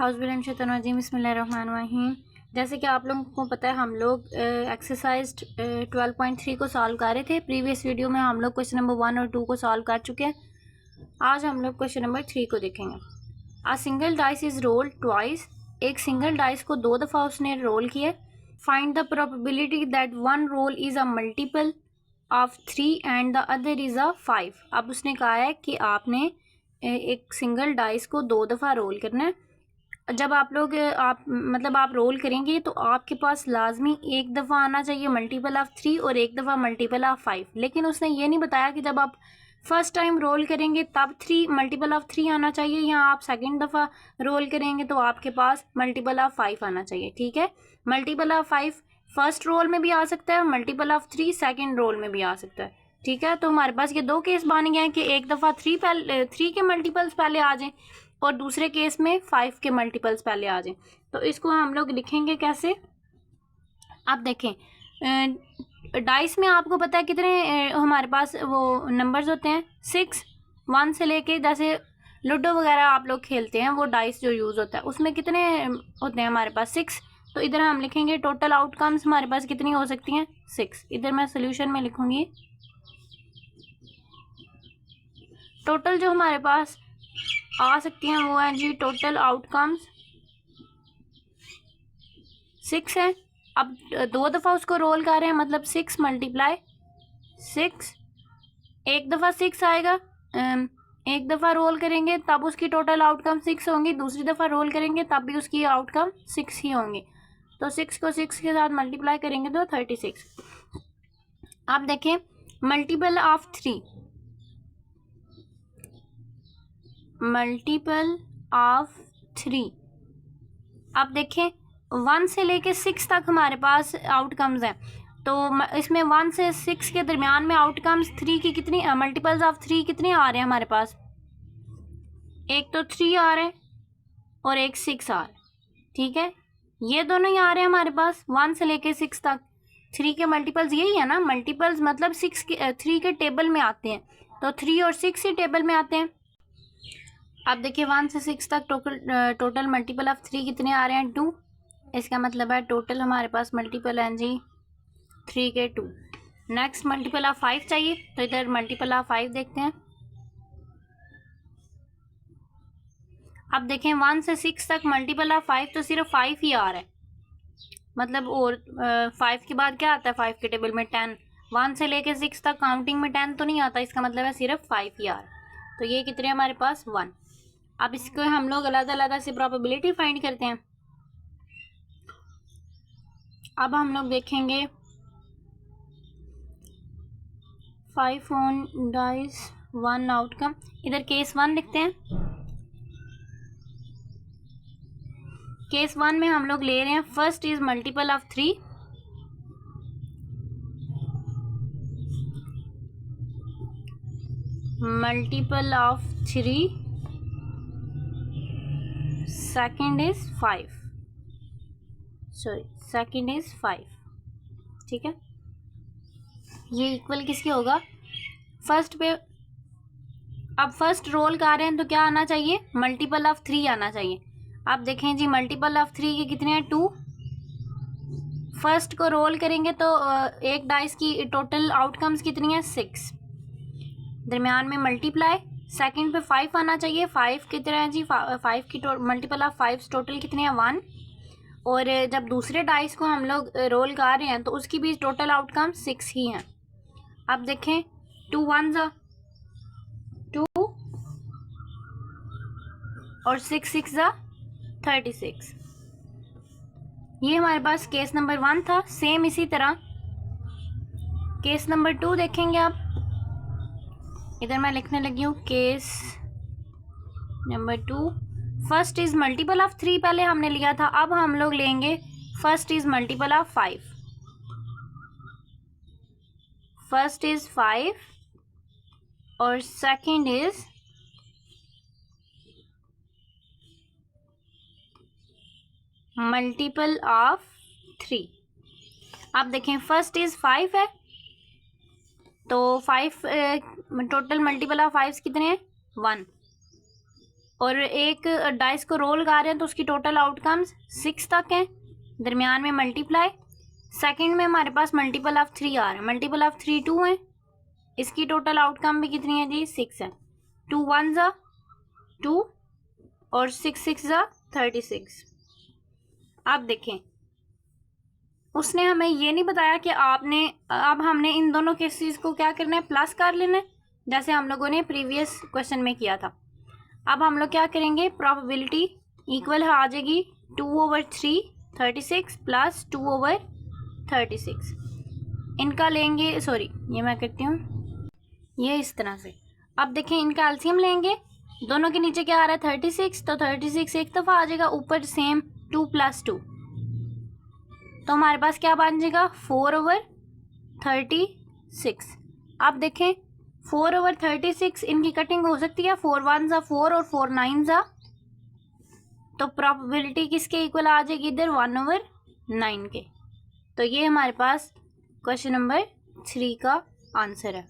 औज़ुबिल्लाहिमिनश्शैतानिर्रजीम बिस्मिल्लाहिर्रहमानिर्रहीम। जैसे कि आप लोगों को पता है हम लोग एक्सरसाइज 12.3 को सॉल्व कर रहे थे। प्रीवियस वीडियो में हम लोग क्वेश्चन नंबर 1 और 2 को सॉल्व कर चुके हैं। आज हम लोग क्वेश्चन नंबर 3 को देखेंगे। A single dice is rolled twice. एक सिंगल डाइस को 2 दफ़ा उसने रोल किया। Find the probability that one roll is a multiple of 3 and the other is a 5। अब उसने कहा है कि आपने एक सिंगल डाइस को 2 दफ़ा रोल करना है। जब आप रोल करेंगे तो आपके पास लाजमी एक दफ़ा आना चाहिए मल्टीपल ऑफ 3 और एक दफ़ा मल्टीपल ऑफ 5। लेकिन उसने ये नहीं बताया कि जब आप फर्स्ट टाइम रोल करेंगे तब 3 मल्टीपल ऑफ 3 आना चाहिए, या आप सेकंड दफ़ा रोल करेंगे तो आपके पास मल्टीपल ऑफ 5 आना चाहिए। ठीक है, मल्टीपल ऑफ 5 फर्स्ट रोल में भी आ सकता है, मल्टीपल ऑफ 3 सेकेंड रोल में भी आ सकता है। ठीक है, तो हमारे पास ये 2 केस बन गए हैं कि एक दफ़ा 3 के मल्टीपल्स पहले आ जाएं और दूसरे केस में 5 के मल्टीपल्स पहले आ जाएं। तो इसको हम लोग लिखेंगे कैसे। आप देखें, डाइस में आपको पता है कितने हमारे पास वो नंबर्स होते हैं, 6 1 से लेके, जैसे लूडो वगैरह आप लोग खेलते हैं वो डाइस जो यूज़ होता है उसमें कितने होते हैं हमारे पास 6। तो इधर हम लिखेंगे टोटल आउटकम्स हमारे पास कितनी हो सकती हैं 6। इधर मैं सोल्यूशन में लिखूंगी टोटल जो हमारे पास आ सकती हैं वो है जी टोटल आउटकम्स 6 है। अब 2 दफ़ा उसको रोल कर रहे हैं, मतलब 6 मल्टीप्लाई 6। एक दफ़ा 6 आएगा, एक दफ़ा रोल करेंगे तब उसकी टोटल आउटकम 6 होंगी, दूसरी दफ़ा रोल करेंगे तब भी उसकी आउटकम 6 ही होंगी। तो 6 को 6 के साथ मल्टीप्लाई करेंगे तो 36। आप देखें मल्टीपल ऑफ 3, मल्टीपल ऑफ 3। अब देखें 1 से लेके 6 तक हमारे पास आउटकम्स हैं, तो इसमें 1 से 6 के दरमियान में आउटकम्स 3 की कितनी मल्टीपल्स ऑफ 3 कितने आ रहे हैं हमारे पास, एक तो 3 आ रहे हैं और एक 6 आ रहा है। ठीक है, ये दोनों ही आ रहे हैं हमारे पास 1 से लेके 6 तक। 3 के मल्टीपल्स यही है ना, मल्टीपल्स मतलब 3 के टेबल में आते हैं, तो 3 और 6 ही टेबल में आते हैं। अब देखिए 1 से 6 तक टोटल मल्टीपल ऑफ 3 कितने आ रहे हैं 2। इसका मतलब है टोटल हमारे पास मल्टीपल हैं जी 3 के 2। नेक्स्ट मल्टीपल ऑफ 5 चाहिए, तो इधर मल्टीपल ऑफ 5 देखते हैं। अब देखें 1 से 6 तक मल्टीपल ऑफ 5 तो सिर्फ 5 ही आ रहा है, मतलब और 5 के बाद क्या आता है 5 के टेबल में 10। 1 से लेके 6 तक काउंटिंग में 10 तो नहीं आता, इसका मतलब है सिर्फ 5 ही आ रहा है। तो ये कितने हमारे पास 1। अब इसको हम लोग अलग-अलग से प्रोबेबिलिटी फाइंड करते हैं। अब हम लोग देखेंगे 5 ऑन डाइस 1 आउटकम। इधर केस 1 लिखते हैं। केस 1 में हम लोग ले रहे हैं first is multiple of 3, multiple of 3, second is 5, second is 5। ठीक है, ये इक्वल किसके होगा फर्स्ट पे। अब फर्स्ट रोल कर रहे हैं तो क्या आना चाहिए मल्टीपल ऑफ 3 आना चाहिए। आप देखें जी मल्टीपल ऑफ 3 के कितने हैं 2। फर्स्ट को रोल करेंगे तो एक डाइस की टोटल आउटकम्स कितनी है 6, दरमियान में मल्टीप्लाई, सेकंड पे 5 आना चाहिए। 5 कितने हैं जी 5 की मल्टीपल ऑफ 5 टोटल कितने हैं 1। और जब दूसरे डाइस को हम लोग रोल कर रहे हैं तो उसकी भी टोटल आउटकम 6 ही हैं। अब देखें 2 1 2 और 6 6 36। ये हमारे पास केस नंबर 1 था। सेम इसी तरह केस नंबर 2 देखेंगे आप। इधर मैं लिखने लगी हूँ case number 2। First is multiple of 3 पहले हमने लिया था, अब हम लोग लेंगे first is multiple of 5। First is 5 और सेकंड इज मल्टीपल ऑफ 3। आप देखें फर्स्ट इज 5 है, तो 5 टोटल मल्टीपल ऑफ 5 कितने हैं 1, और एक डाइस को रोल कर रहे हैं तो उसकी टोटल आउटकम्स 6 तक हैं, दरमियान में मल्टीप्लाई। सेकंड में हमारे पास मल्टीपल ऑफ 3 आ रहा है, मल्टीपल ऑफ 3 2 है, इसकी टोटल आउटकम भी कितनी है जी 6 है। 2 1 ज़ा 2 और 6 6 ज़ा 36। अब देखें उसने हमें ये नहीं बताया कि आपने अब हमने इन दोनों केसेस को क्या करना है, प्लस कर लेना है, जैसे हम लोगों ने प्रीवियस क्वेश्चन में किया था। अब हम लोग क्या करेंगे, प्रोबेबिलिटी इक्वल आ जाएगी 2/3 36 प्लस 2/36। इनका लेंगे, सॉरी ये मैं करती हूँ ये इस तरह से। अब देखें इनका एलसीएम लेंगे, दोनों के नीचे क्या आ रहा है 36, तो 36 एक दफ़ा आ जाएगा, ऊपर सेम 2 + 2, तो हमारे पास क्या बन जाएगा 4/36। अब देखें 4/36 इनकी कटिंग हो सकती है, 4 1 ज़ा 4 और 4 9 ज़ा, तो प्रोबेबिलिटी किसके इक्वल आ जाएगी इधर 1/9 के। तो ये हमारे पास क्वेश्चन नंबर 3 का आंसर है।